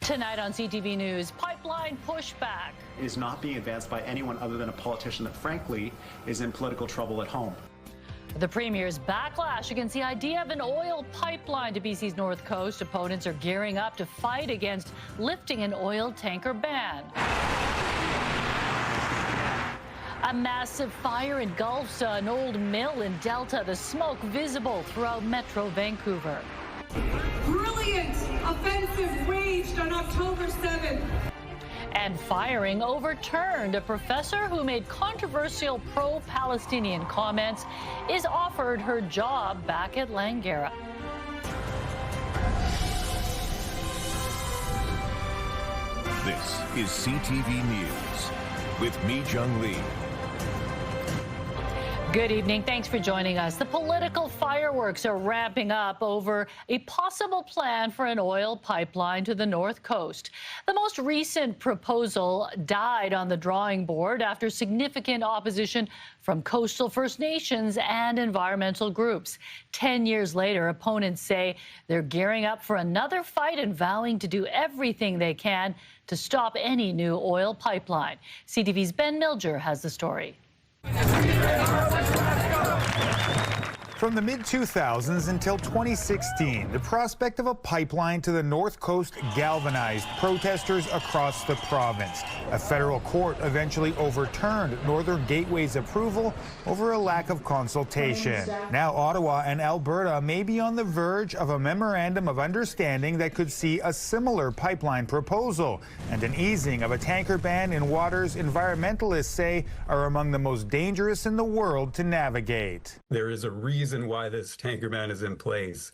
Tonight on CTV News, pipeline pushback. It is not being advanced by anyone other than a politician that, frankly, is in political trouble at home. The Premier's backlash against the idea of an oil pipeline to BC's north coast. Opponents are gearing up to fight against lifting an oil tanker ban. A massive fire engulfs an old mill in Delta, the smoke visible throughout Metro Vancouver. Brilliant offensive waged on October 7th. And firing overturned. A professor who made controversial pro-Palestinian comments is offered her job back at Langara. This is CTV News with Mi Jung Lee. Good evening. Thanks for joining us. The political fireworks are ramping up over a possible plan for an oil pipeline to the north coast. The most recent proposal died on the drawing board after significant opposition from coastal First Nations and environmental groups. 10 years later, opponents say they're gearing up for another fight and vowing to do everything they can to stop any new oil pipeline. CTV's Ben Milger has the story. From the mid-2000s until 2016, the prospect of a pipeline to the north coast galvanized protesters across the province. A federal court eventually overturned Northern Gateway's approval over a lack of consultation. Now Ottawa and Alberta may be on the verge of a memorandum of understanding that could see a similar pipeline proposal and an easing of a tanker ban in waters environmentalists say are among the most dangerous in the world to navigate. There is a reason why this tanker ban is in place,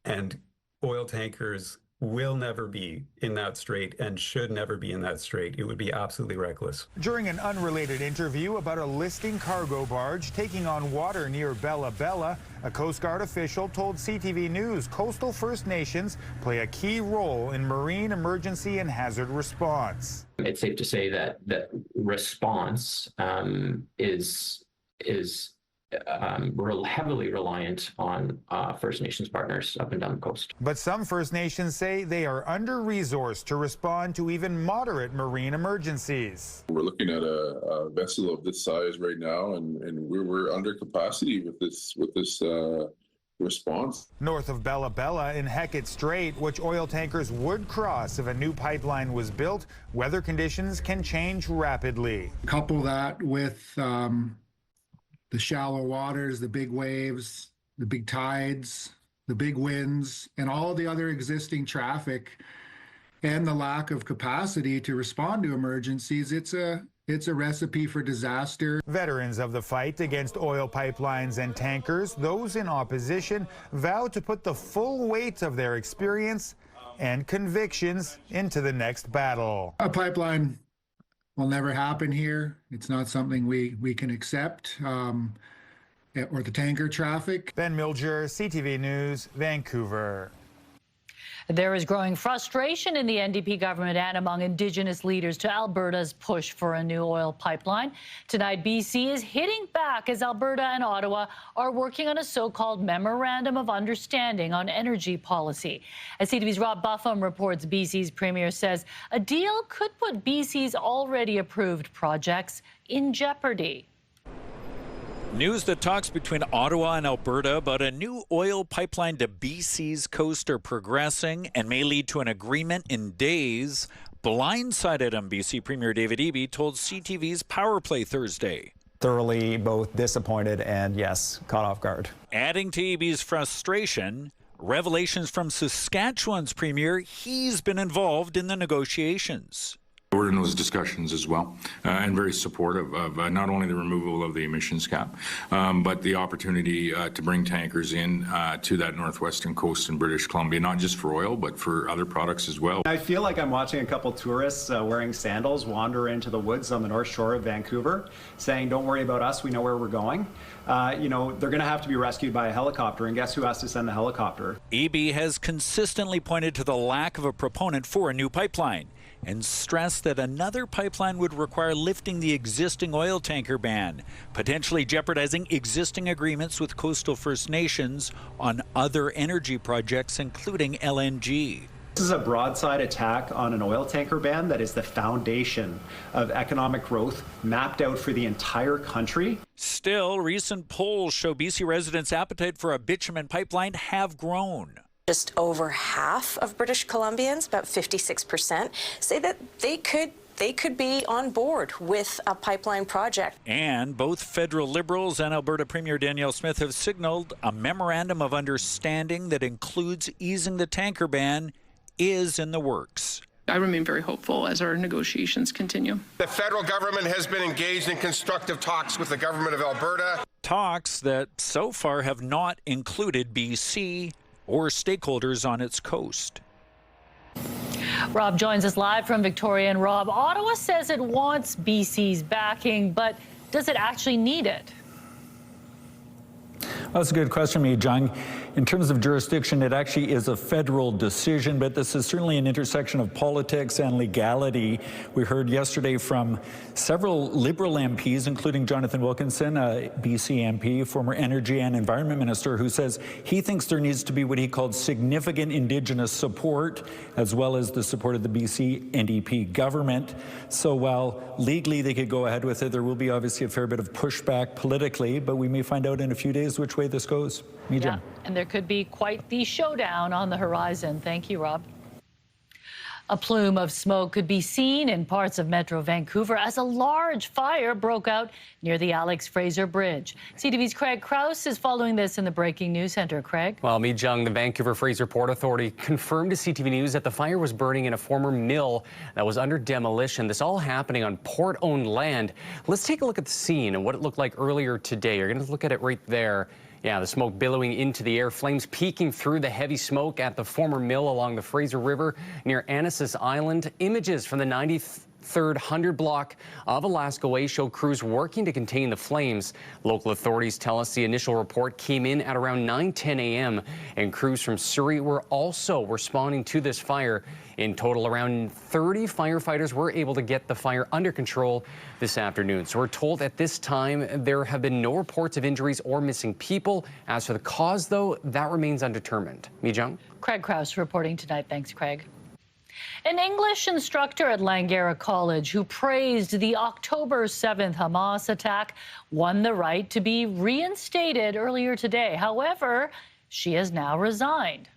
and oil tankers will never be in that strait and should never be in that strait. It would be absolutely reckless. During an unrelated interview about a listing cargo barge taking on water near Bella Bella, a Coast Guard official told CTV News coastal First Nations play a key role in marine emergency and hazard response. It's safe to say that response is heavily reliant on First Nations partners up and down the coast. But some First Nations say they are under-resourced to respond to even moderate marine emergencies. We're looking at a vessel of this size right now, and we're under capacity with this response. North of Bella Bella in Hecate Strait, which oil tankers would cross if a new pipeline was built, weather conditions can change rapidly. Couple that with the shallow waters, the big waves, the big tides, the big winds, and all the other existing traffic, and the lack of capacity to respond to emergencies, it's a recipe for disaster. Veterans of the fight against oil pipelines and tankers, those in opposition, vow to put the full weight of their experience and convictions into the next battle. A pipeline will never happen here. It's not something we can accept, or the tanker traffic. Ben Milger, CTV News, Vancouver. There is growing frustration in the NDP government and among Indigenous leaders to Alberta's push for a new oil pipeline. Tonight, BC is hitting back as Alberta and Ottawa are working on a so-called Memorandum of Understanding on energy policy. As CTV's Rob Buffum reports, BC's Premier says a deal could put BC's already approved projects in jeopardy. News that talks between Ottawa and Alberta about a new oil pipeline to BC's coast are progressing and may lead to an agreement in days. Blindsided on BC Premier David Eby told CTV's Power Play Thursday. Thoroughly both disappointed and, yes, caught off guard. Adding to Eby's frustration, revelations from Saskatchewan's Premier, he's been involved in the negotiations. We're in those discussions as well, and very supportive of not only the removal of the emissions cap, but the opportunity to bring tankers in to that northwestern coast in British Columbia, not just for oil, but for other products as well. I feel like I'm watching a couple tourists wearing sandals wander into the woods on the north shore of Vancouver, saying, "Don't worry about us, we know where we're going." They're going to have to be rescued by a helicopter, and guess who has to send the helicopter? Eby has consistently pointed to the lack of a proponent for a new pipeline and stressed that another pipeline would require lifting the existing oil tanker ban, potentially jeopardizing existing agreements with coastal First Nations on other energy projects, including LNG. This is a broadside attack on an oil tanker ban that is the foundation of economic growth mapped out for the entire country. Still, recent polls show BC residents' appetite for a bitumen pipeline have grown. Just over half of British Columbians, about 56%, say that they could be on board with a pipeline project. And both federal Liberals and Alberta Premier Danielle Smith have signaled a memorandum of understanding that includes easing the tanker ban is in the works. I remain very hopeful as our negotiations continue. The federal government has been engaged in constructive talks with the government of Alberta. Talks that so far have not included BC or stakeholders on its coast. Rob joins us live from Victoria. And Rob, Ottawa says it wants BC's backing, but does it actually need it? Well, that's a good question, Mi Jung. In terms of jurisdiction, it actually is a federal decision, but this is certainly an intersection of politics and legality. We heard yesterday from several Liberal MPs, including Jonathan Wilkinson, a BC MP, former Energy and Environment Minister, who says he thinks there needs to be what he called significant Indigenous support, as well as the support of the BC NDP government. So while legally they could go ahead with it, there will be obviously a fair bit of pushback politically, but we may find out in a few days which way this goes. Mi Jung. Yeah, and there could be quite the showdown on the horizon. Thank you, Rob. A plume of smoke could be seen in parts of Metro Vancouver as a large fire broke out near the Alex Fraser Bridge. CTV's Craig Krause is following this in the Breaking News Center. Craig? Well, Mi Jung, the Vancouver Fraser Port Authority confirmed to CTV News that the fire was burning in a former mill that was under demolition. This all happening on port-owned land. Let's take a look at the scene and what it looked like earlier today. You're going to look at it right there. Yeah, the smoke billowing into the air, flames peeking through the heavy smoke at the former mill along the Fraser River near Anasis Island. Images from the 93rd 100 block of Alaska Way show crews working to contain the flames. Local authorities tell us the initial report came in at around 9:10 a.m. and crews from Surrey were also responding to this fire. In total, around 30 firefighters were able to get the fire under control this afternoon. So we're told at this time there have been no reports of injuries or missing people. As for the cause, though, that remains undetermined. Mi Jung? Craig Krause reporting tonight. Thanks, Craig. An English instructor at Langara College who praised the October 7th Hamas attack won the right to be reinstated earlier today. However, she has now resigned.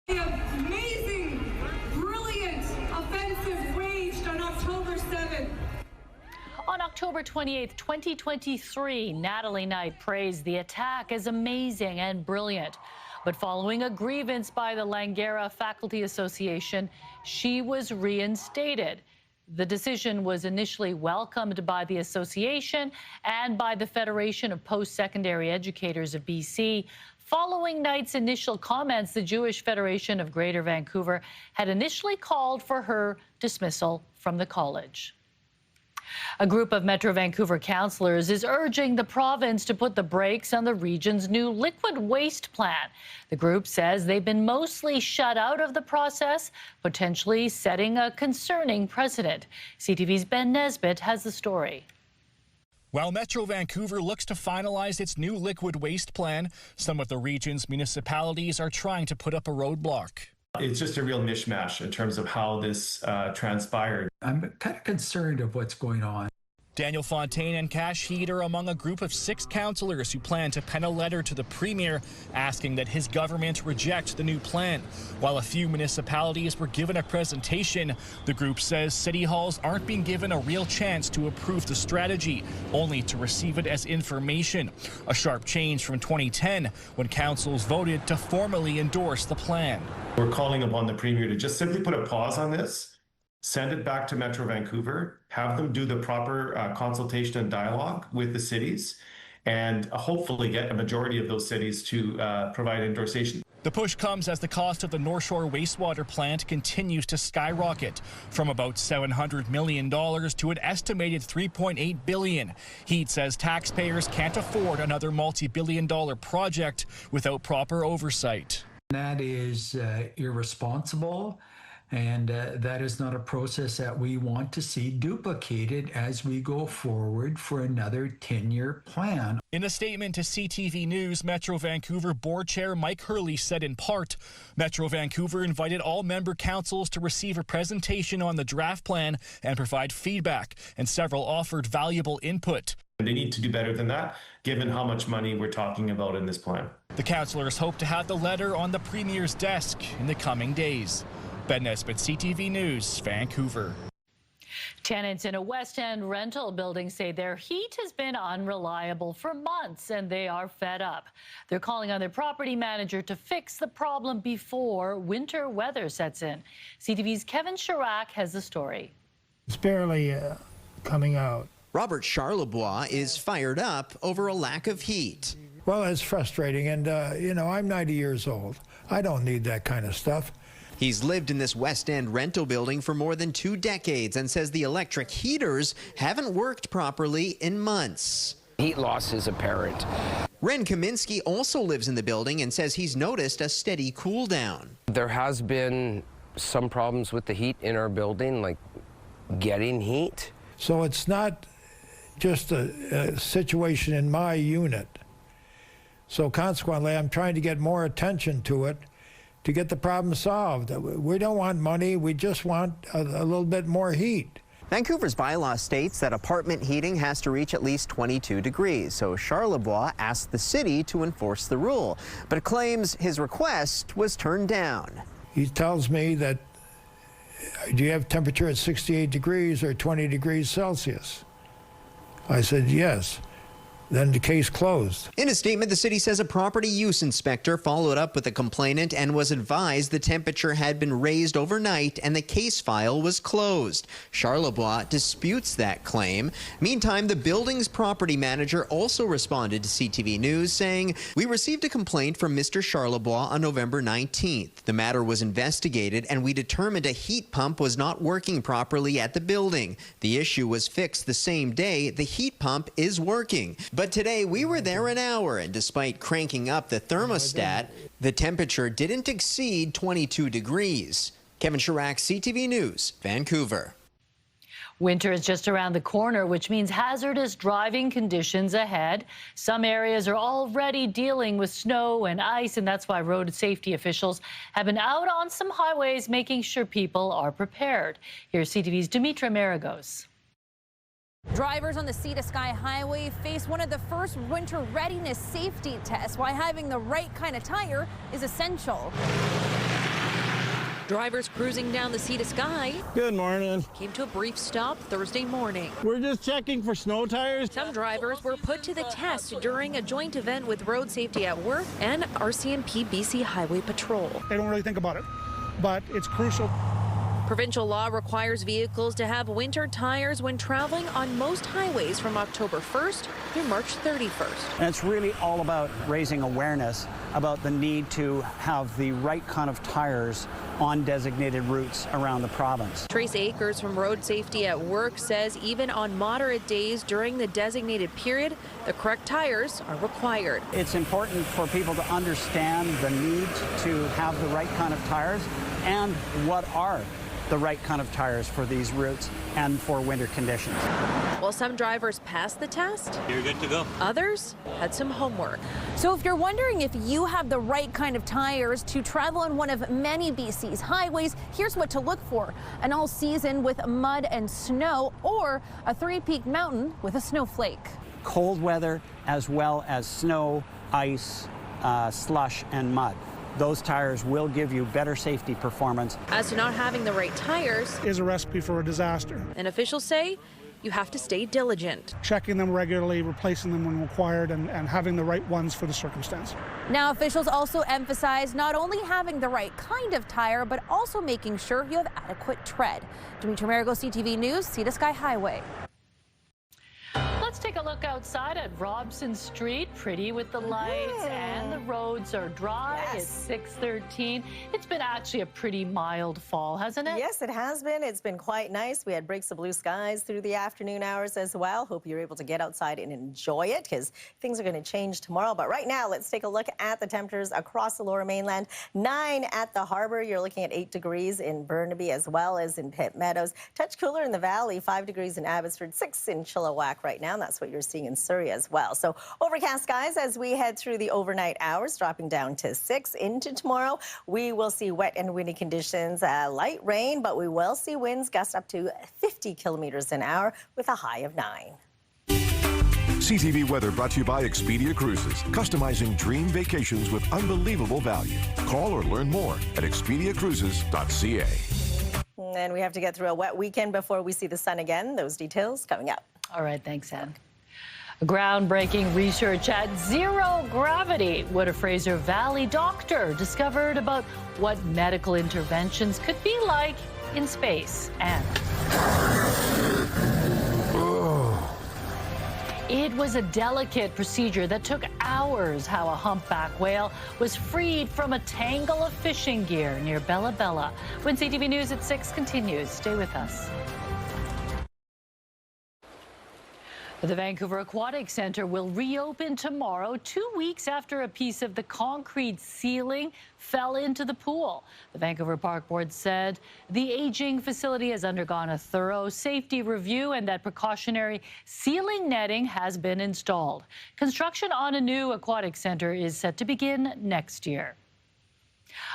The amazing, brilliant offensive waged on October 7th. On October 28th, 2023, Natalie Knight praised the attack as amazing and brilliant. But following a grievance by the Langara Faculty Association, she was reinstated. The decision was initially welcomed by the association and by the Federation of Post-Secondary Educators of BC. Following Knight's initial comments, the Jewish Federation of Greater Vancouver had initially called for her dismissal from the college. A group of Metro Vancouver councillors is urging the province to put the brakes on the region's new liquid waste plan. The group says they've been mostly shut out of the process, potentially setting a concerning precedent. CTV's Ben Nesbitt has the story. While Metro Vancouver looks to finalize its new liquid waste plan, some of the region's municipalities are trying to put up a roadblock. It's just a real mishmash in terms of how this transpired. I'm kind of concerned of what's going on. Daniel Fontaine and Cash Heed are among a group of 6 councillors who plan to pen a letter to the Premier asking that his government reject the new plan. While a few municipalities were given a presentation, the group says city halls aren't being given a real chance to approve the strategy, only to receive it as information. A sharp change from 2010 when councils voted to formally endorse the plan. We're calling upon the Premier to just simply put a pause on this, send it back to Metro Vancouver, have them do the proper consultation and dialogue with the cities, and hopefully get a majority of those cities to provide endorsation. The push comes as the cost of the North Shore wastewater plant continues to skyrocket from about $700 million to an estimated $3.8 billion. Heed says taxpayers can't afford another multi-billion-dollar project without proper oversight. That is irresponsible. And that is not a process that we want to see duplicated as we go forward for another 10-year plan. In a statement to CTV News, Metro Vancouver Board Chair Mike Hurley said in part, Metro Vancouver invited all member councils to receive a presentation on the draft plan and provide feedback, and several offered valuable input. They need to do better than that, given how much money we're talking about in this plan. The councillors hope to have the letter on the Premier's desk in the coming days. Ben Nesbitt, CTV News, Vancouver. Tenants in a West End rental building say their heat has been unreliable for months and they are fed up. They're calling on their property manager to fix the problem before winter weather sets in. CTV's Kevin Chirac has the story. It's barely coming out. Robert Charlebois is fired up over a lack of heat. Well, it's frustrating, and I'm 90 years old. I don't need that kind of stuff. He's lived in this West End rental building for more than 2 decades and says the electric heaters haven't worked properly in months. Heat loss is apparent. Ren Kaminsky also lives in the building and says he's noticed a steady cool down. There has been some problems with the heat in our building, like getting heat. So it's not just a situation in my unit. So consequently, I'm trying to get more attention to it to get the problem solved. We don't want money, we just want a little bit more heat. Vancouver's bylaw states that apartment heating has to reach at least 22 degrees, so Charlebois asked the city to enforce the rule, but claims his request was turned down. He tells me that, do you have temperature at 68 degrees or 20 degrees Celsius? I said, yes. Then the case closed. In a statement, the city says a property use inspector followed up with the complainant and was advised the temperature had been raised overnight and the case file was closed. Charlebois disputes that claim. Meantime, the building's property manager also responded to CTV News saying, "We received a complaint from Mr. Charlebois on November 19th. The matter was investigated and we determined a heat pump was not working properly at the building. The issue was fixed the same day. The heat pump is working. But today we were there an hour, and despite cranking up the thermostat, the temperature didn't exceed 22 degrees. Kevin Chirac, CTV News, Vancouver. Winter is just around the corner, which means hazardous driving conditions ahead. Some areas are already dealing with snow and ice, and that's why road safety officials have been out on some highways making sure people are prepared. Here's CTV's Dimitra Maragos. Drivers on the Sea to Sky Highway face one of the first winter readiness safety tests, why having the right kind of tire is essential. Drivers cruising down the Sea to Sky. Good morning. Came to a brief stop Thursday morning. We're just checking for snow tires. Some drivers were put to the test during a joint event with Road Safety at Work and RCMP BC Highway Patrol. They don't really think about it, but it's crucial. Provincial law requires vehicles to have winter tires when traveling on most highways from October 1st through March 31st. And it's really all about raising awareness about the need to have the right kind of tires on designated routes around the province. Trace Akers from Road Safety at Work says even on moderate days during the designated period, the correct tires are required. It's important for people to understand the need to have the right kind of tires and what are the right kind of tires for these routes and for winter conditions. While some drivers passed the test, you're good to go. Others had some homework. So if you're wondering if you have the right kind of tires to travel on one of many BC's highways, here's what to look for: an all season with mud and snow, or a three-peak mountain with a snowflake. Cold weather as well as snow, ice, slush and mud. Those tires will give you better safety performance. As to not having the right tires is a recipe for a disaster. And officials say you have to stay diligent. Checking them regularly, replacing them when required, and having the right ones for the circumstance. Now, officials also emphasize not only having the right kind of tire, but also making sure you have adequate tread. Dimitra Maragos, CTV News, Sea to Sky Highway. Let's Let's take a look outside at Robson Street. Pretty with the lights and the roads are dry. It's 6:13. It's been actually a pretty mild fall, hasn't it? Yes, it has been. It's been quite nice. We had breaks of blue skies through the afternoon hours as well. Hope you're able to get outside and enjoy it because things are going to change tomorrow. But right now, let's take a look at the temperatures across the Lower Mainland. 9 at the Harbour. You're looking at 8 degrees in Burnaby as well as in Pitt Meadows. Touch cooler in the Valley. 5 degrees in Abbotsford. 6 in Chilliwack right now. And that's what you're seeing in Surrey as well. So overcast skies as we head through the overnight hours, dropping down to 6 into tomorrow. We will see wet and windy conditions, light rain, but we will see winds gust up to 50 kilometers an hour with a high of 9. CTV Weather brought to you by Expedia Cruises, customizing dream vacations with unbelievable value. Call or learn more at expediacruises.ca. And we have to get through a wet weekend before we see the sun again. Those details coming up. All right, thanks, Anne. Groundbreaking research at zero gravity. What a Fraser Valley doctor discovered about what medical interventions could be like in space. And it was a delicate procedure that took hours. How a humpback whale was freed from a tangle of fishing gear near Bella Bella. When CTV News at 6 continues, stay with us. The Vancouver Aquatic Centre will reopen tomorrow, 2 weeks after a piece of the concrete ceiling fell into the pool. The Vancouver Park Board said the aging facility has undergone a thorough safety review and that precautionary ceiling netting has been installed. Construction on a new aquatic centre is set to begin next year.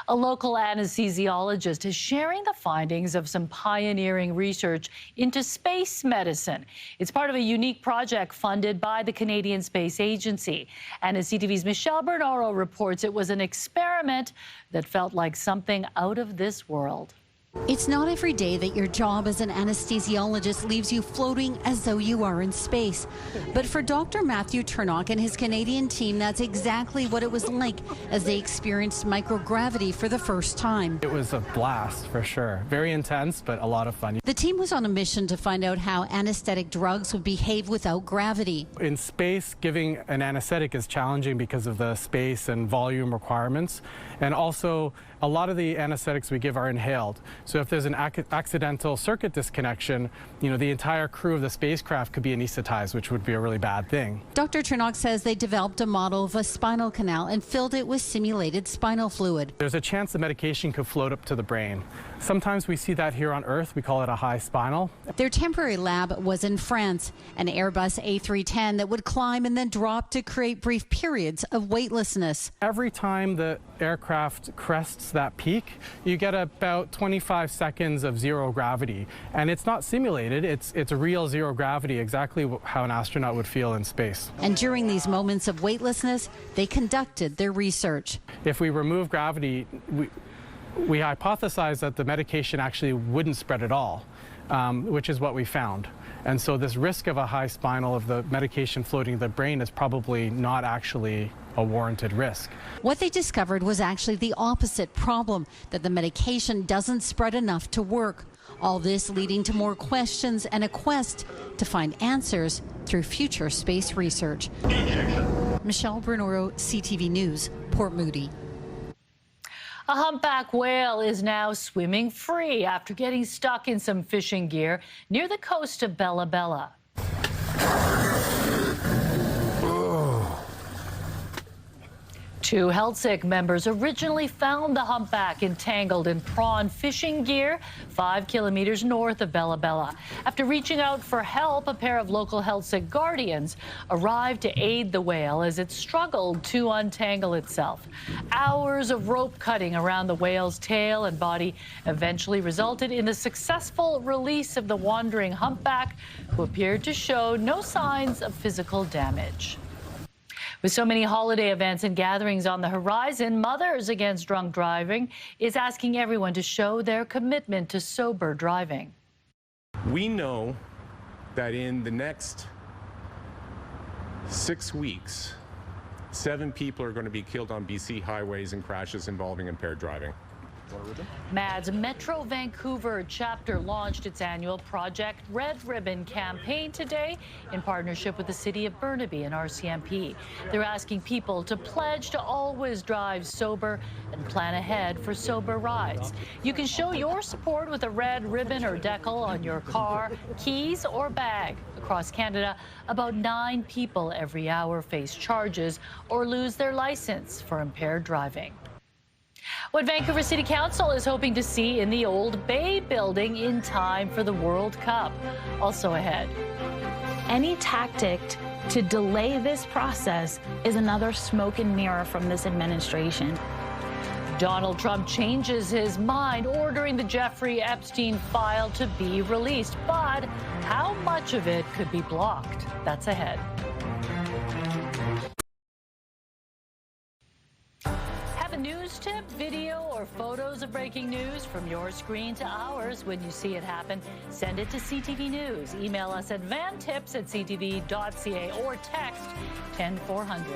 A local anesthesiologist is sharing the findings of some pioneering research into space medicine. It's part of a unique project funded by the Canadian Space Agency. And as CTV's Michelle Bernaro reports, it was an experiment that felt like something out of this world. It's not every day that your job as an anesthesiologist leaves you floating as though you are in space. But for Dr. Matthew Turnock and his Canadian team, that's exactly what it was like as they experienced microgravity for the first time. It was a blast, for sure. Very intense, but a lot of fun. The team was on a mission to find out how anesthetic drugs would behave without gravity. In space, giving an anesthetic is challenging because of the space and volume requirements. And also, a lot of the anesthetics we give are inhaled. So if there's an accidental circuit disconnection, the entire crew of the spacecraft could be anesthetized, which would be a really bad thing. Dr. Turnock says they developed a model of a spinal canal and filled it with simulated spinal fluid. There's a chance the medication could float up to the brain. Sometimes we see that here on Earth. We call it a high spinal. Their temporary lab was in France, an Airbus A310 that would climb and then drop to create brief periods of weightlessness. Every time the aircraft crests that peak, you get about 25 seconds of zero gravity. And it's not simulated, it's a real zero gravity, exactly how an astronaut would feel in space. And during these moments of weightlessness, they conducted their research. If we remove gravity, we hypothesized that the medication actually wouldn't spread at all, which is what we found. And so this risk of a high spinal of the medication floating to the brain is probably not actually a warranted risk. What they discovered was actually the opposite problem, that the medication doesn't spread enough to work. All this leading to more questions and a quest to find answers through future space research. Michelle Bernaro, CTV News, Port Moody. A humpback whale is now swimming free after getting stuck in some fishing gear near the coast of Bella Bella. Two Healthsick members originally found the humpback entangled in prawn fishing gear 5 kilometers north of Bella Bella. After reaching out for help, a pair of local Healthsick guardians arrived to aid the whale as it struggled to untangle itself. Hours of rope cutting around the whale's tail and body eventually resulted in the successful release of the wandering humpback, who appeared to show no signs of physical damage. With so many holiday events and gatherings on the horizon, Mothers Against Drunk Driving is asking everyone to show their commitment to sober driving. We know that in the next 6 weeks, 7 people are going to be killed on BC highways in crashes involving impaired driving. MAD's Metro Vancouver chapter launched its annual Project Red Ribbon campaign today in partnership with the City of Burnaby and RCMP. They're asking people to pledge to always drive sober and plan ahead for sober rides. You can show your support with a red ribbon or decal on your car, keys, or bag. Across Canada, about 9 people every hour face charges or lose their license for impaired driving. What Vancouver City Council is hoping to see in the Old Bay building in time for the World Cup. Also ahead. Any tactic to delay this process is another smoke and mirror from this administration. Donald Trump changes his mind, ordering the Jeffrey Epstein file to be released. But how much of it could be blocked? That's ahead. Have a news tip, video, or photos of breaking news from your screen to ours when you see it happen? Send it to CTV News. Email us at vantips@ctv.ca or text 10400.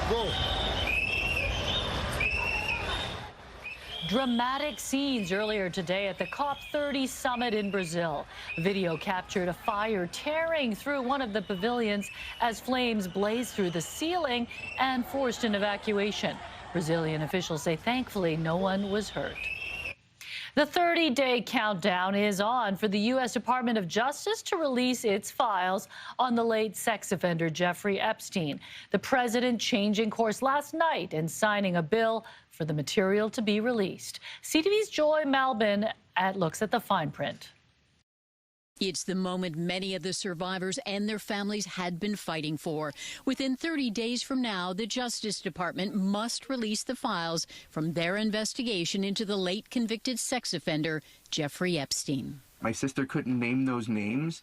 Go. Dramatic scenes earlier today at the COP30 summit in Brazil. Video captured a fire tearing through one of the pavilions as flames blazed through the ceiling and forced an evacuation. Brazilian officials say thankfully no one was hurt. The 30-day countdown is on for the U.S. Department of Justice to release its files on the late sex offender Jeffrey Epstein. The president changing course last night and signing a bill for the material to be released. CTV's Joy Malbin looks at the fine print. It's the moment many of the survivors and their families had been fighting for. Within 30 days from now, the Justice Department must release the files from their investigation into the late convicted sex offender, Jeffrey Epstein. My sister couldn't name those names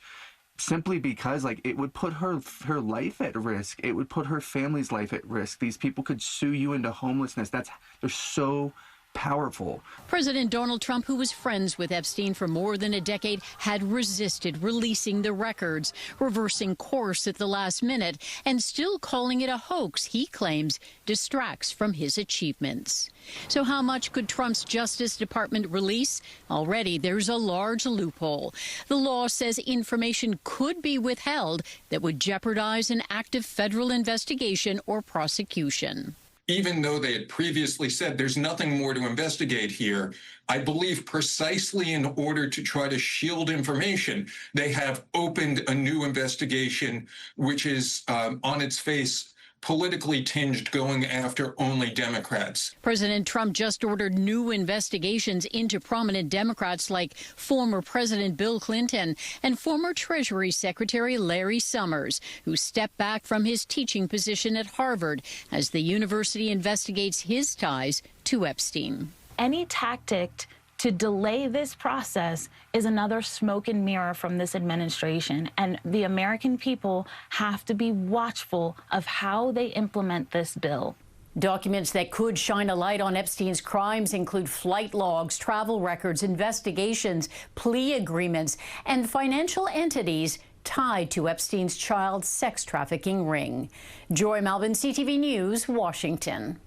simply because, it would put her life at risk. It would put her family's life at risk. These people could sue you into homelessness. They're so powerful. President Donald Trump, who was friends with Epstein for more than a decade, had resisted releasing the records, reversing course at the last minute, and still calling it a hoax he claims distracts from his achievements. So how much could Trump's Justice Department release? Already there's a large loophole. The law says information could be withheld that would jeopardize an active federal investigation or prosecution. Even though they had previously said there's nothing more to investigate here, I believe precisely in order to try to shield information, they have opened a new investigation, which is on its face politically tinged, going after only Democrats. President Trump just ordered new investigations into prominent Democrats like former President Bill Clinton and former Treasury Secretary Larry Summers, who stepped back from his teaching position at Harvard as the university investigates his ties to Epstein. Any tactic to delay this process is another smoke and mirror from this administration, and the American people have to be watchful of how they implement this bill. Documents that could shine a light on Epstein's crimes include flight logs, travel records, investigations, plea agreements, and financial entities tied to Epstein's child sex trafficking ring. Joy Malbin, CTV News, Washington.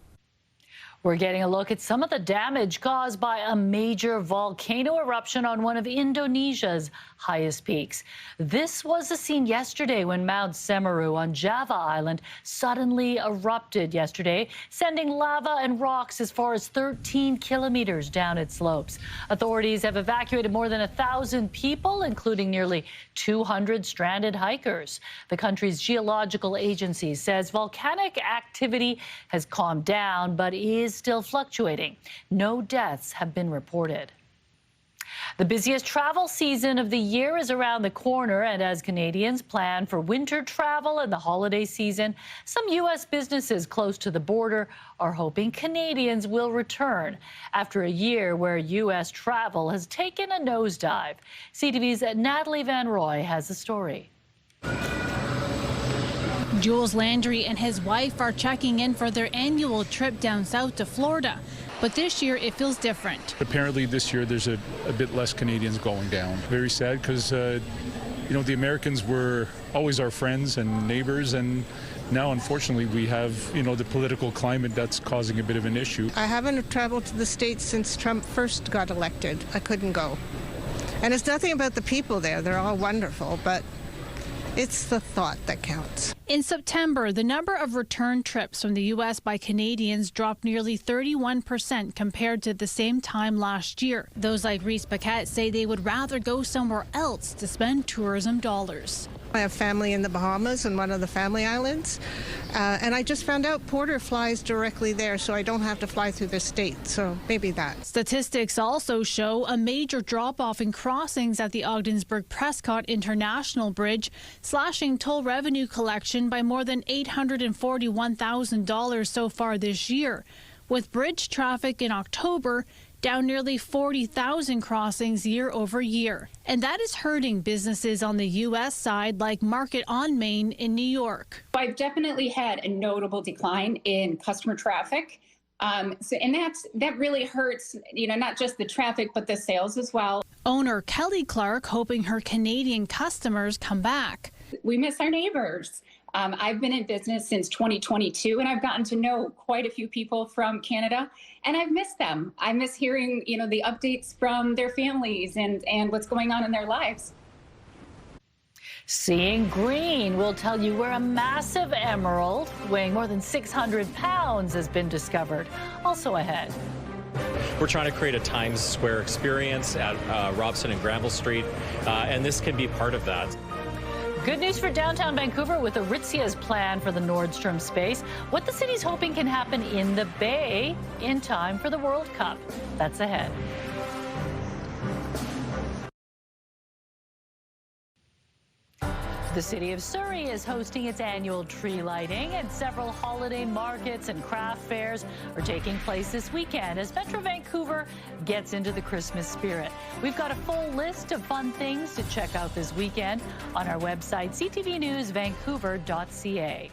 We're getting a look at some of the damage caused by a major volcano eruption on one of Indonesia's highest peaks. This was the scene yesterday when Mount Semeru on Java Island suddenly erupted yesterday, sending lava and rocks as far as 13 kilometers down its slopes. Authorities have evacuated more than 1,000 people, including nearly 200 stranded hikers. The country's geological agency says volcanic activity has calmed down, but is still fluctuating. No deaths have been reported. The busiest travel season of the year is around the corner, and as Canadians plan for winter travel and the holiday season, some U.S. businesses close to the border are hoping Canadians will return after a year where U.S. travel has taken a nosedive. CTV's Natalie Van Roy has the story. Jules Landry and his wife are checking in for their annual trip down south to Florida. But this year, it feels different. Apparently this year, there's a bit less Canadians going down. Very sad because You know, the Americans were always our friends and neighbors, and now, unfortunately, we have, you know, the political climate that's causing a bit of an issue. I haven't traveled to the States since Trump first got elected. I couldn't go. And it's nothing about the people there. They're all wonderful, but it's the thought that counts. In September, the number of return trips from the U.S. by Canadians dropped nearly 31% compared to the same time last year. Those like Reese Paquette say they would rather go somewhere else to spend tourism dollars. I have family in the Bahamas and one of the family islands, and I just found out Porter flies directly there, so I don't have to fly through the state, so maybe that. Statistics also show a major drop-off in crossings at the Ogdensburg-Prescott International Bridge, slashing toll revenue collection by more than $841,000 so far this year, with bridge traffic in October down nearly 40,000 crossings year over year. And that is hurting businesses on the U.S. side like Market on Main in New York. I've definitely had a notable decline in customer traffic. And that really hurts, you know, not just the traffic, but the sales as well. Owner Kelly Clark hoping her Canadian customers come back. We miss our neighbors. I've been in business since 2022, and I've gotten to know quite a few people from Canada, and I've missed them. I miss hearing, you know, the updates from their families and what's going on in their lives. Seeing Green will tell you where a massive emerald weighing more than 600 pounds has been discovered. Also ahead. We're trying to create a Times Square experience at Robson and Granville Street, and this can be part of that. Good news for downtown Vancouver with Aritzia's plan for the Nordstrom space. What the city's hoping can happen in the Bay in time for the World Cup. That's ahead. The city of Surrey is hosting its annual tree lighting, and several holiday markets and craft fairs are taking place this weekend as Metro Vancouver gets into the Christmas spirit. We've got a full list of fun things to check out this weekend on our website, ctvnewsvancouver.ca.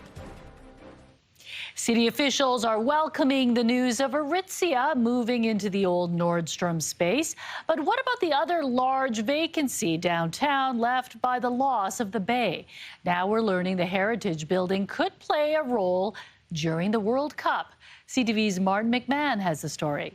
City officials are welcoming the news of Aritzia moving into the old Nordstrom space. But what about the other large vacancy downtown left by the loss of the Bay? Now we're learning the Heritage Building could play a role during the World Cup. CTV's Martin McMahon has the story.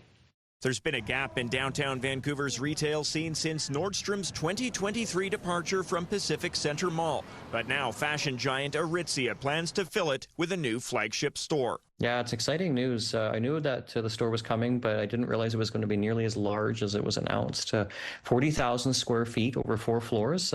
There's been a gap in downtown Vancouver's retail scene since Nordstrom's 2023 departure from Pacific Centre Mall. But now fashion giant Aritzia plans to fill it with a new flagship store. Yeah, it's exciting news. I knew that the store was coming, but I didn't realize it was going to be nearly as large as it was announced. 40,000 square feet over 4 floors.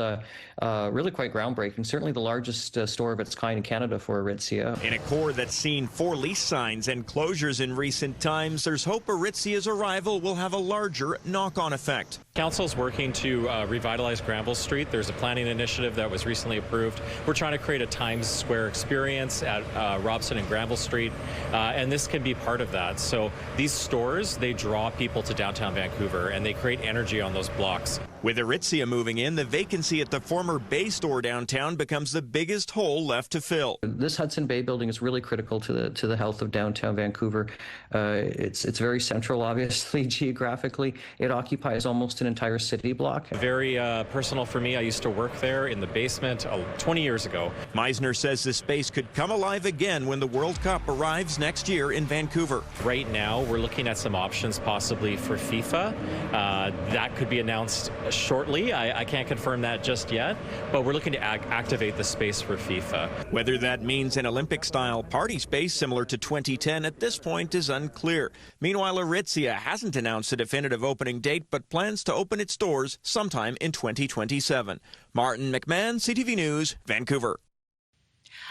Really quite groundbreaking. Certainly the largest store of its kind in Canada for Aritzia. In a core that's seen 4 lease signs and closures in recent times, there's hope Aritzia's arrival will have a larger knock-on effect. Council's working to revitalize Granville Street. There's a planning initiative that was recently approved. We're trying to create a Times Square experience at Robson and Granville Street. And this can be part of that. So these stores, they draw people to downtown Vancouver and they create energy on those blocks. With Aritzia moving in, the vacancy at the former Bay store downtown becomes the biggest hole left to fill. This Hudson Bay building is really critical to the health of downtown Vancouver. It's very central, obviously, geographically. It occupies almost an entire city block. Very personal for me. I used to work there in the basement 20 years ago. Meisner says the space could come alive again when the World Cup arrives next year in Vancouver. Right now, we're looking at some options possibly for FIFA. That could be announced shortly. I can't confirm that just yet, but we're looking to activate the space for FIFA. Whether that means an Olympic-style party space similar to 2010 at this point is unclear. Meanwhile, Aritzia hasn't announced a definitive opening date, but plans to open its doors sometime in 2027. Martin McMahon, CTV News, Vancouver.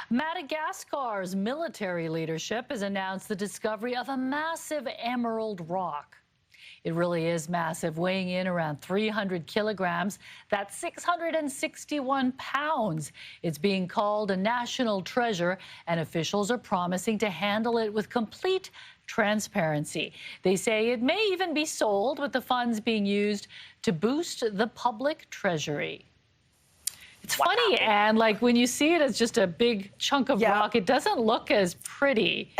Madagascar's military leadership has announced the discovery of a massive emerald rock. It really is massive, weighing in around 300 kilograms. That's 661 pounds. It's being called a national treasure, and officials are promising to handle it with complete transparency. They say it may even be sold, with the funds being used to boost the public treasury. It's funny, Anne, like when you see it as just a big chunk of rock, it doesn't look as pretty.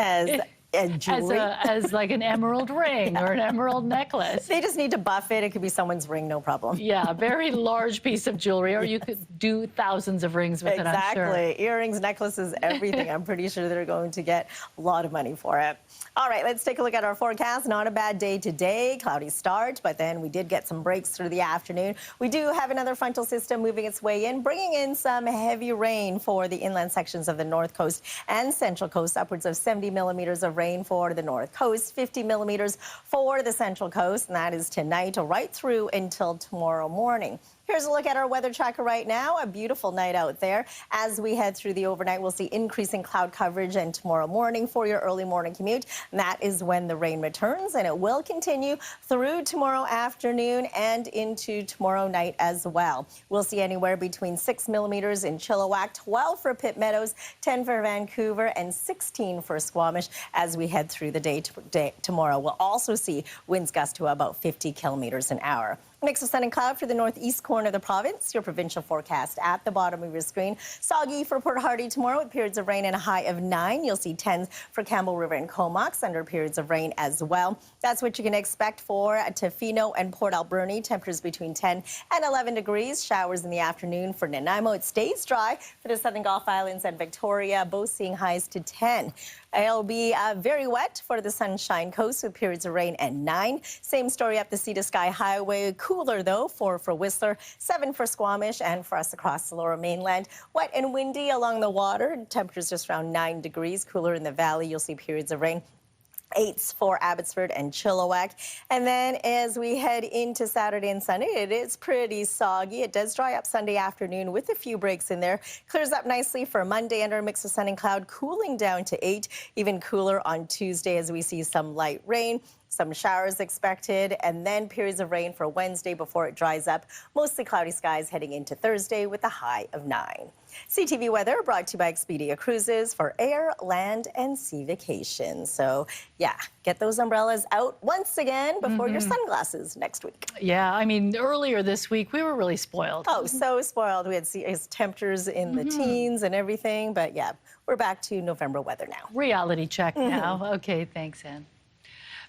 Jewelry. As like an emerald ring or an emerald necklace. They just need to buff it. It could be someone's ring, no problem. Yeah, a very large piece of jewelry, or you could do thousands of rings with it, I'm sure. Exactly. Earrings, necklaces, everything. I'm pretty sure they're going to get a lot of money for it. All right, let's take a look at our forecast. Not a bad day today. Cloudy start, but then we did get some breaks through the afternoon. We do have another frontal system moving its way in, bringing in some heavy rain for the inland sections of the north coast and central coast, upwards of 70 millimeters of rain for the north coast, 50 millimeters for the central coast, and that is tonight right through until tomorrow morning. Here's a look at our weather tracker right now. A beautiful night out there. As we head through the overnight, we'll see increasing cloud coverage, and tomorrow morning for your early morning commute, and that is when the rain returns, and it will continue through tomorrow afternoon and into tomorrow night as well. We'll see anywhere between 6 millimeters in Chilliwack, 12 for Pitt Meadows, 10 for Vancouver, and 16 for Squamish as we head through the day tomorrow. We'll also see winds gust to about 50 kilometers an hour. Mix of sun and cloud for the northeast corner of the province. Your provincial forecast at the bottom of your screen. Soggy for Port Hardy tomorrow with periods of rain and a high of 9. You'll see 10s for Campbell River and Comox under periods of rain as well. That's what you can expect for Tofino and Port Alberni. Temperatures between 10 and 11 degrees. Showers in the afternoon for Nanaimo. It stays dry for the Southern Gulf Islands and Victoria, both seeing highs to 10. It'll be very wet for the Sunshine Coast with periods of rain and 9. Same story up the Sea to Sky Highway. Cooler, though, for Whistler, 7 for Squamish, and for us across the Lower Mainland. Wet and windy along the water. Temperatures just around 9 degrees. Cooler in the valley. You'll see periods of rain. 8s for Abbotsford and Chilliwack. And then as we head into Saturday and Sunday, it is pretty soggy. It does dry up Sunday afternoon with a few breaks in there. Clears up nicely for Monday under a mix of sun and cloud, cooling down to 8. Even cooler on Tuesday as we see some light rain. Some showers expected, and then periods of rain for Wednesday before it dries up. Mostly cloudy skies heading into Thursday with a high of 9. CTV weather brought to you by Expedia Cruises for air, land, and sea vacations. So, yeah, get those umbrellas out once again before your sunglasses next week. Yeah, I mean, earlier this week, we were really spoiled. Oh, so spoiled. We had temperatures in the teens and everything, but yeah, we're back to November weather now. Reality check now. Okay, thanks, Ann.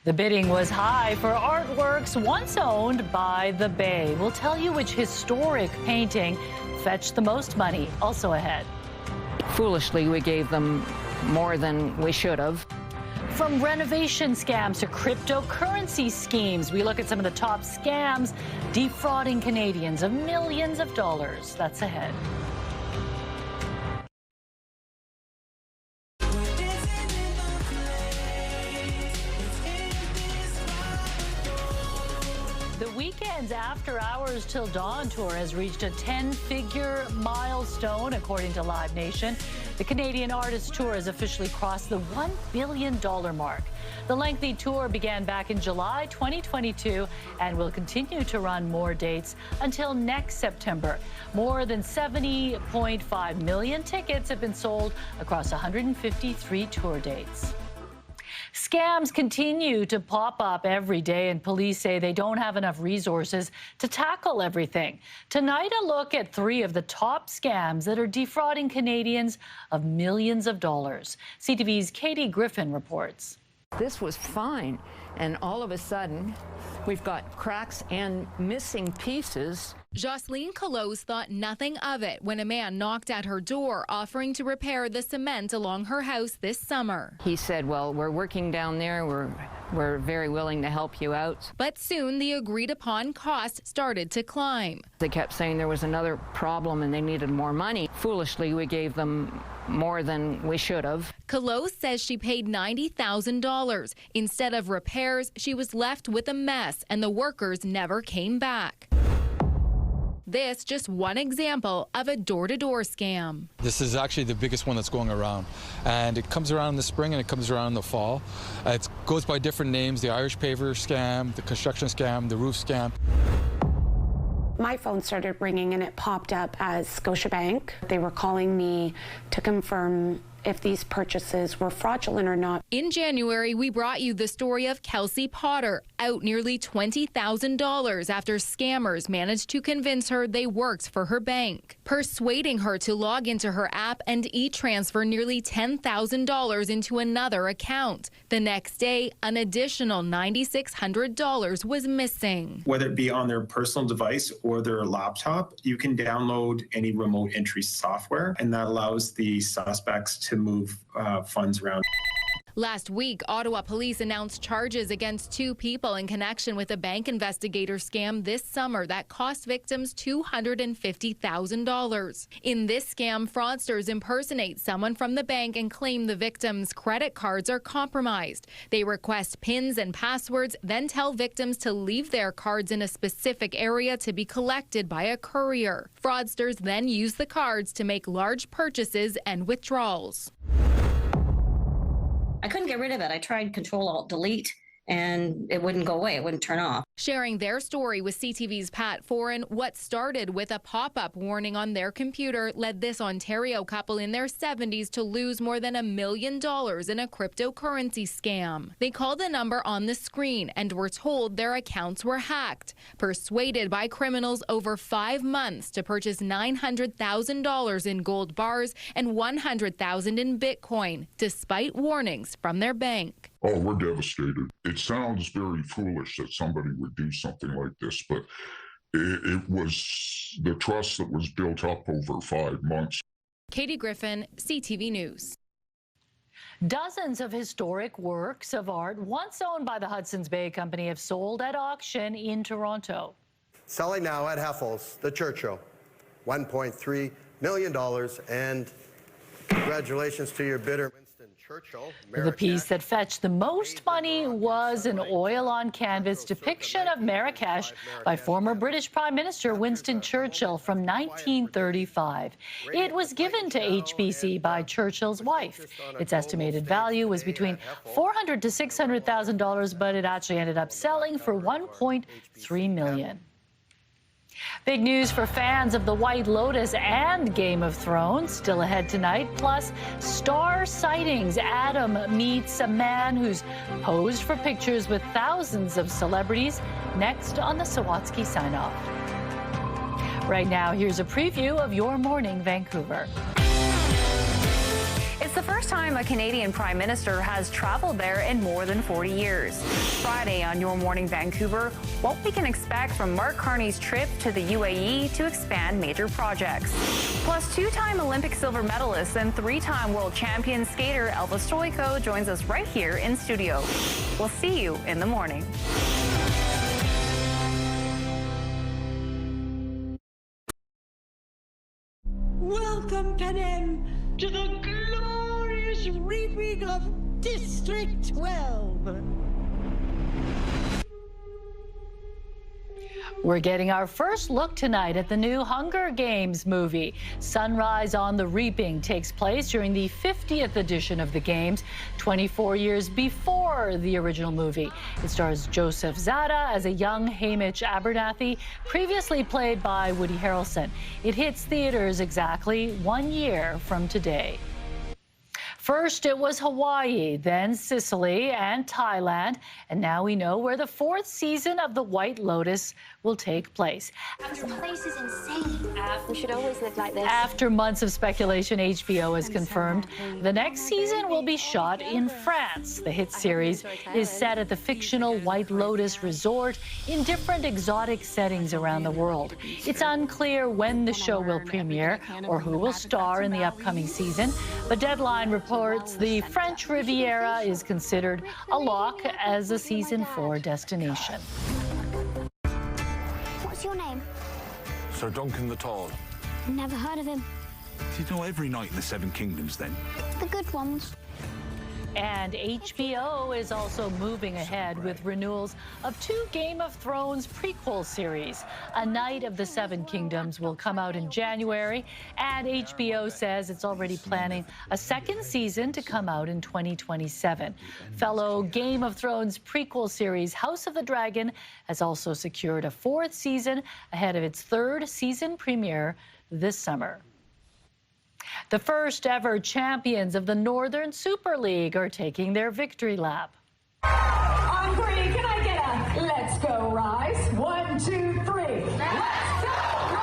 The bidding was high for artworks once owned by the Bay. We'll tell you which historic painting fetched the most money. Also ahead. Foolishly, we gave them more than we should have. From renovation scams to cryptocurrency schemes, we look at some of the top scams defrauding Canadians of millions of dollars. That's ahead. The weekend's After Hours Till Dawn tour has reached a 10-figure milestone, according to Live Nation. The Canadian Artist Tour has officially crossed the $1 billion mark. The lengthy tour began back in July 2022 and will continue to run more dates until next September. More than 70.5 million tickets have been sold across 153 tour dates. Scams continue to pop up every day, and police say they don't have enough resources to tackle everything. Tonight, a look at 3 of the top scams that are defrauding Canadians of millions of dollars. CTV's Katie Griffin reports. This was fine, and all of a sudden, we've got cracks and missing pieces. Jocelyn Close thought nothing of it when a man knocked at her door offering to repair the cement along her house this summer. He said, well, we're working down there. We're very willing to help you out. But soon the agreed upon cost started to climb. They kept saying there was another problem and they needed more money. Foolishly, we gave them more than we should have. Close says she paid $90,000. Instead of repairs, she was left with a mess and the workers never came back. This just one example of a door-to-door scam. This is actually the biggest one that's going around, and it comes around in the spring and it comes around in the fall. It goes by different names: the Irish paver scam, the construction scam, the roof scam. My phone started ringing and it popped up as Scotiabank. They were calling me to confirm if these purchases were fraudulent or not. In January, we brought you the story of Kelsey Potter, out nearly $20,000 after scammers managed to convince her they worked for her bank, persuading her to log into her app and e-transfer nearly $10,000 into another account. The next day, an additional $9,600 was missing. Whether it be on their personal device or their laptop, you can download any remote entry software, and that allows the suspects to move funds around. Last week, Ottawa police announced charges against 2 people in connection with a bank investigator scam this summer that cost victims $250,000. In this scam, fraudsters impersonate someone from the bank and claim the victim's credit cards are compromised. They request PINs and passwords, then tell victims to leave their cards in a specific area to be collected by a courier. Fraudsters then use the cards to make large purchases and withdrawals. I couldn't get rid of it. I tried Control-Alt-Delete, and it wouldn't go away. It wouldn't turn off. Sharing their story with CTV's Pat Foran, what started with a pop-up warning on their computer led this Ontario couple in their 70s to lose more than $1 million in a cryptocurrency scam. They called the number on the screen and were told their accounts were hacked, persuaded by criminals over 5 months to purchase $900,000 in gold bars and $100,000 in Bitcoin, despite warnings from their bank. Oh, we're devastated. It sounds very foolish that somebody would do something like this, but it was the trust that was built up over 5 months. Katie Griffin, CTV News. Dozens of historic works of art once owned by the Hudson's Bay Company have sold at auction in Toronto. Selling now at Heffel's, the Churchill, $1.3 million, and congratulations to your bidder. The piece that fetched the most money was an oil-on-canvas depiction of Marrakesh by former British Prime Minister Winston Churchill from 1935. It was given to HBC by Churchill's wife. Its estimated value was between $400,000 to $600,000, but it actually ended up selling for $1.3 million. Big news for fans of The White Lotus and Game of Thrones. Still ahead tonight. Plus, star sightings. Adam meets a man who's posed for pictures with thousands of celebrities. Next on the Sawatsky sign-off. Right now, here's a preview of Your Morning Vancouver. It's the first time a Canadian Prime Minister has traveled there in more than 40 years. Friday on Your Morning Vancouver, what we can expect from Mark Carney's trip to the UAE to expand major projects. Plus, 2-time Olympic silver medalist and 3-time world champion skater Elvis Stojko joins us right here in studio. We'll see you in the morning. Welcome, Panem, to the glorious reaping of District 12. We're getting our first look tonight at the new Hunger Games movie. Sunrise on the Reaping takes place during the 50th edition of the Games, 24 years before the original movie. It stars Joseph Zada as a young Hamish Abernathy, previously played by Woody Harrelson. It hits theaters exactly 1 year from today. First, it was Hawaii, then Sicily and Thailand, and now we know where the 4th season of The White Lotus will take place. This place is insane. We should always live like this. After months of speculation, HBO has confirmed the next season will be shot in France. The hit series is set at the fictional White Lotus Resort in different exotic settings around the world. It's unclear when the show will premiere or who will star in the upcoming season, but Deadline reports the French Riviera is considered a lock as a season 4 destination. What's your name? Sir Duncan the Tall. Never heard of him. Do you know every night in the 7 Kingdoms, then? The good ones. And HBO is also moving ahead with renewals of 2 Game of Thrones prequel series. A Night of the 7 Kingdoms will come out in January, and HBO says it's already planning a 2nd season to come out in 2027. Fellow Game of Thrones prequel series House of the Dragon has also secured a 4th season ahead of its 3rd season premiere this summer. The first ever champions of the Northern Super League are taking their victory lap. I'm Courtney. Can I get a go, Rise. 1, 2, 3. Let's go,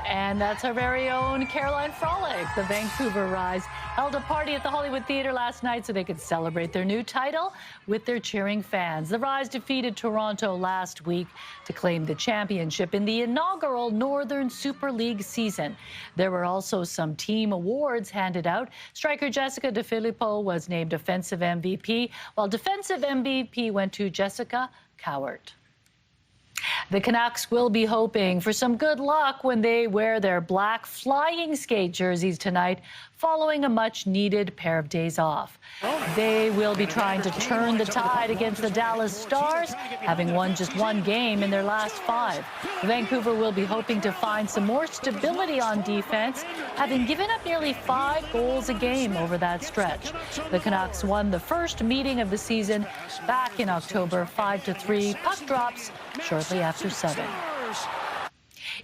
And that's our very own Caroline Frolic. The Vancouver Rise held a party at the Hollywood Theatre last night so they could celebrate their new title with their cheering fans. The Rise defeated Toronto last week to claim the championship in the inaugural Northern Super League season. There were also some team awards handed out. Striker Jessica DeFilippo was named Offensive MVP, while Defensive MVP went to Jessica Cowart. The Canucks will be hoping for some good luck when they wear their black flying skate jerseys tonight, following a much-needed pair of days off. They will be trying to turn the tide against the Dallas Stars, having won just one game in their last 5. Vancouver will be hoping to find some more stability on defense, having given up nearly 5 goals a game over that stretch. The Canucks won the first meeting of the season back in October, 5-3. Puck drops shortly after 7.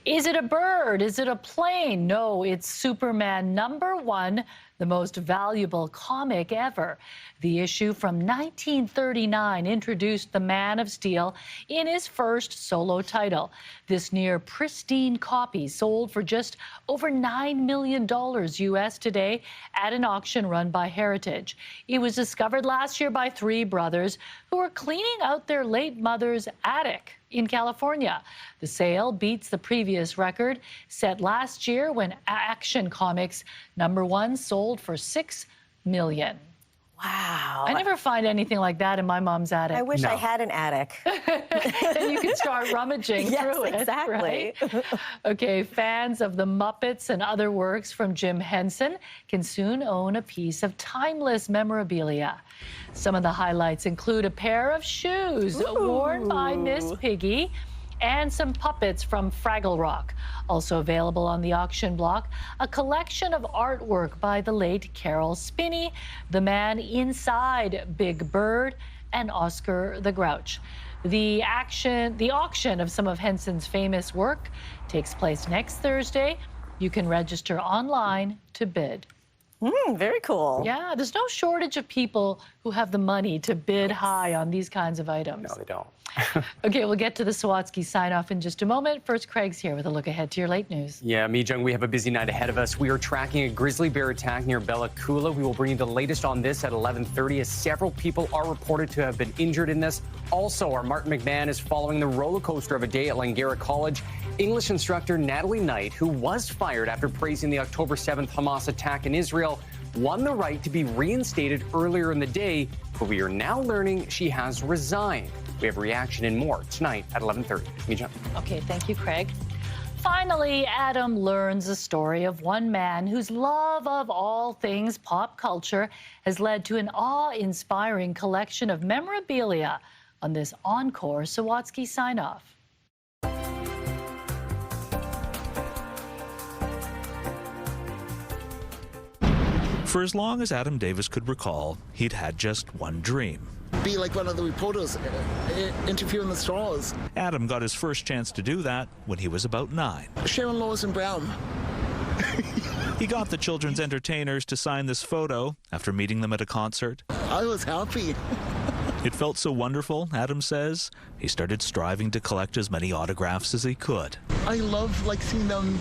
Is it a bird? Is it a plane? No, it's Superman #1, the most valuable comic ever. The issue from 1939 introduced the Man of Steel in his first solo title. This near pristine copy sold for just over $9 million US today at an auction run by Heritage. It was discovered last year by 3 brothers who were cleaning out their late mother's attic in California. The sale beats the previous record set last year when Action Comics #1 sold for $6 million. Wow. I never find anything like that in my mom's attic. I wish I had an attic. Then you could start rummaging through it. Exactly. Right? Okay, fans of the Muppets and other works from Jim Henson can soon own a piece of timeless memorabilia. Some of the highlights include a pair of shoes worn by Miss Piggy and some puppets from Fraggle Rock. Also available on the auction block, a collection of artwork by the late Carol Spinney, the man inside Big Bird, and Oscar the Grouch. The auction of some of Henson's famous work takes place next Thursday. You can register online to bid. Very cool. Yeah, there's no shortage of people who have the money to bid high on these kinds of items. No, they don't. Okay, we'll get to the Sawatsky sign-off in just a moment. First, Craig's here with a look ahead to your late news. Yeah, Mijung, we have a busy night ahead of us. We are tracking a grizzly bear attack near Bella Coola. We will bring you the latest on this at 11:30 as several people are reported to have been injured in this. Also, our Martin McMahon is following the roller coaster of a day at Langara College. English instructor Natalie Knight, who was fired after praising the October 7th Hamas attack in Israel, won the right to be reinstated earlier in the day, but we are now learning she has resigned. We have reaction and more tonight at 11:30. Mijung. Okay, thank you, Craig. Finally, Adam learns the story of one man whose love of all things pop culture has led to an awe-inspiring collection of memorabilia on this encore Sawatsky sign-off. For as long as Adam Davis could recall, he'd had just one dream. Be like one of the reporters interviewing the stars. Adam got his first chance to do that when he was about 9. Sharon Lois and Brown. He got the children's entertainers to sign this photo after meeting them at a concert. I was happy. It felt so wonderful, Adam says, he started striving to collect as many autographs as he could. I love seeing them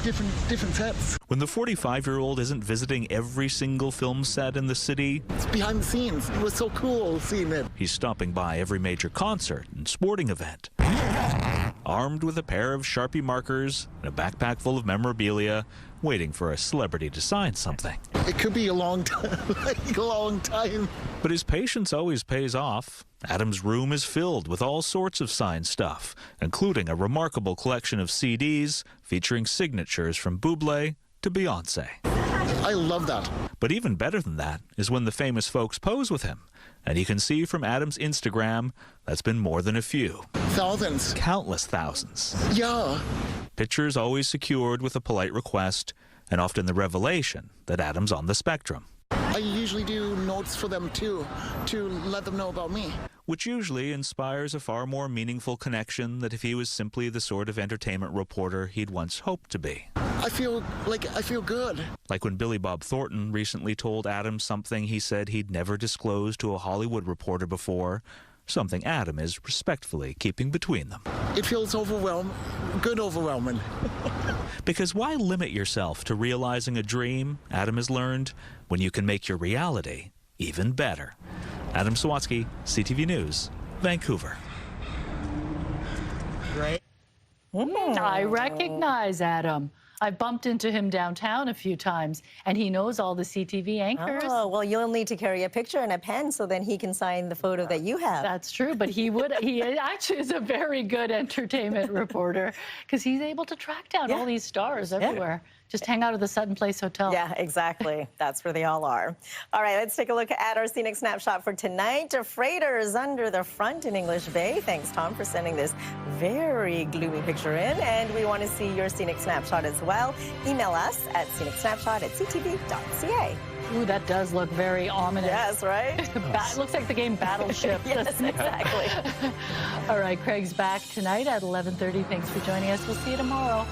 different sets. When the 45-year-old isn't visiting every single film set in the city, it's behind the scenes. It was so cool seeing it. He's stopping by every major concert and sporting event, armed with a pair of Sharpie markers and a backpack full of memorabilia, waiting for a celebrity to sign something. It could be a long time, a long time. But his patience always pays off. Adam's room is filled with all sorts of signed stuff, including a remarkable collection of CDs featuring signatures from Bublé to Beyoncé. I love that. But even better than that is when the famous folks pose with him. And you can see from Adam's Instagram, that's been more than a few. Thousands. Countless thousands. Yeah. Pictures always secured with a polite request, and often the revelation that Adam's on the spectrum. I usually do notes for them too, to let them know about me. Which usually inspires a far more meaningful connection than if he was simply the sort of entertainment reporter he'd once hoped to be. I feel good. Like when Billy Bob Thornton recently told Adam something he said he'd never disclosed to a Hollywood reporter before, something Adam is respectfully keeping between them. It feels overwhelming. Because why limit yourself to realizing a dream, Adam has learned, when you can make your reality even better. Adam Sawatsky, CTV News, Vancouver. Right. I recognize Adam. I've bumped into him downtown a few times, and he knows all the CTV anchors. Oh, well, you'll need to carry a picture and a pen so then he can sign the photo that you have. That's true, but he actually is a very good entertainment reporter because he's able to track down all these stars everywhere. Just hang out at the Sutton Place Hotel. Yeah, exactly. That's where they all are. All right, let's take a look at our scenic snapshot for tonight. Freighters under the front in English Bay. Thanks, Tom, for sending this very gloomy picture in. And we want to see your scenic snapshot as well. Email us at scenicsnapshot@ctv.ca. Ooh, that does look very ominous. Yes, right? It looks like the game Battleship. Yes, exactly. All right, Craig's back tonight at 11:30. Thanks for joining us. We'll see you tomorrow.